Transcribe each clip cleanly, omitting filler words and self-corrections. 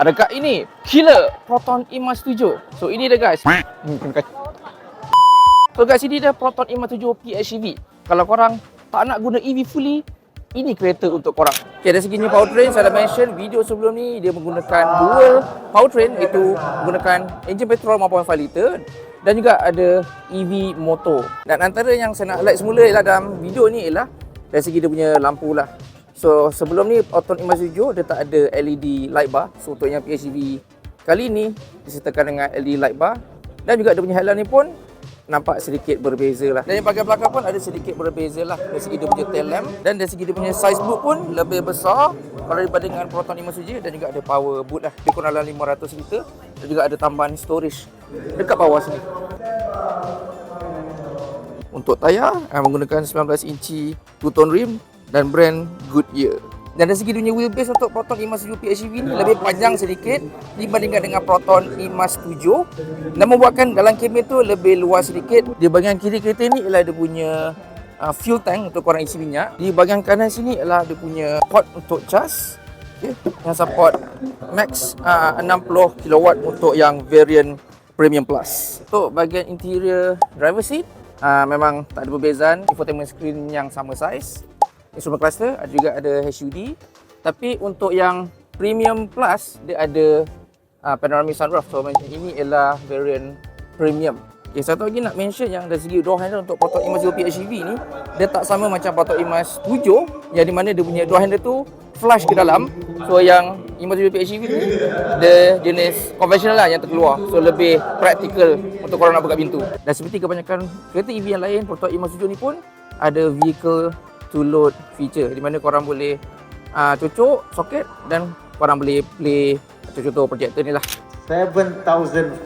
Adakah ini killer Proton IMA 7? So ini dia guys. So guys, ini dia Proton IMA 7 PHEV. Kalau korang tak nak guna EV fully, ini kereta untuk korang. Okay, dari seginya powertrain, saya dah mention video sebelum ni dia menggunakan dual powertrain, iaitu menggunakan enjin petrol 1.5 liter dan juga ada EV motor. Dan antara yang saya nak highlight semula ialah dalam video ni ialah dari segi dia punya lampu lah. So sebelum ni Proton IMA 7 dia tak ada LED light bar. So untuk yang PHEV kali ni disertakan dengan LED light bar. Dan juga dia punya headlamp ni pun nampak sedikit berbeza lah. Dan yang bahagian belakang pun ada sedikit berbeza lah dari segi dia punya tail lamp. Dan dari segi dia punya size boot pun lebih besar kalau dibanding dengan Proton IMA 7. Dan juga ada power boot lah, dia kurang dalam 500 liter. Dan juga ada tambahan storage dekat bawah sini. Untuk tayar menggunakan 19 inci two-tone rim dan brand Goodyear. Dan dari segi dunia wheelbase untuk Proton IMA 7 PHEV ni lebih panjang sedikit dibandingkan dengan Proton IMA 7 dan membuatkan dalam kabin tu lebih luas sedikit. Di bahagian kiri kereta ni ialah dia punya fuel tank untuk korang isi minyak. Di bahagian kanan sini ialah dia punya port untuk cas. Okay. Yang support max 60 kW untuk yang variant Premium Plus. Untuk bahagian interior driver seat memang tak ada perbezaan. Infotainment screen yang sama size. Instrument cluster juga ada HUD. Tapi untuk yang Premium Plus dia ada panoramic sunroof. So ini ialah variant premium. Okay, satu lagi nak mention yang dari segi door handle untuk Proton IMA 7 PHEV ni dia tak sama macam Proton IMA 7 yang di mana dia punya door handle tu flush ke dalam. So yang IMA 7 PHEV ni dia jenis konvensional lah yang terkeluar. So lebih praktikal untuk korang nak buka pintu. Dan seperti kebanyakan kereta EV yang lain, Proton IMA 7 ni pun ada vehicle to load feature di mana korang boleh cocok soket dan korang boleh play contoh projector ni lah. RM7,500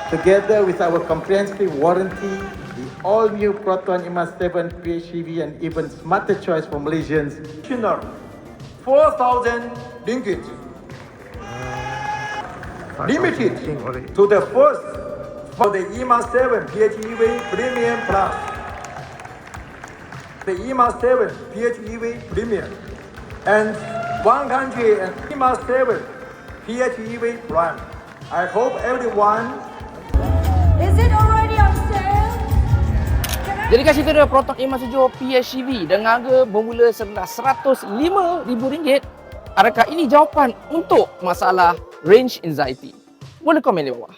together with our comprehensive warranty, the all-new Proton IMA 7 PHEV and even smarter choice for Malaysians. RM4,000 limited to the first for the IMA 7 PHEV Premium Plus. The IMA 7 PHEV Premium and 100 and IMA 7 PHEV Prime. I hope everyone. Is it already on sale? Jadi guys, itu dia Proton IMA 7 PHEV dengan harga bermula serendah RM105,000. Adakah ini jawapan untuk masalah range anxiety? Boleh komen di bawah.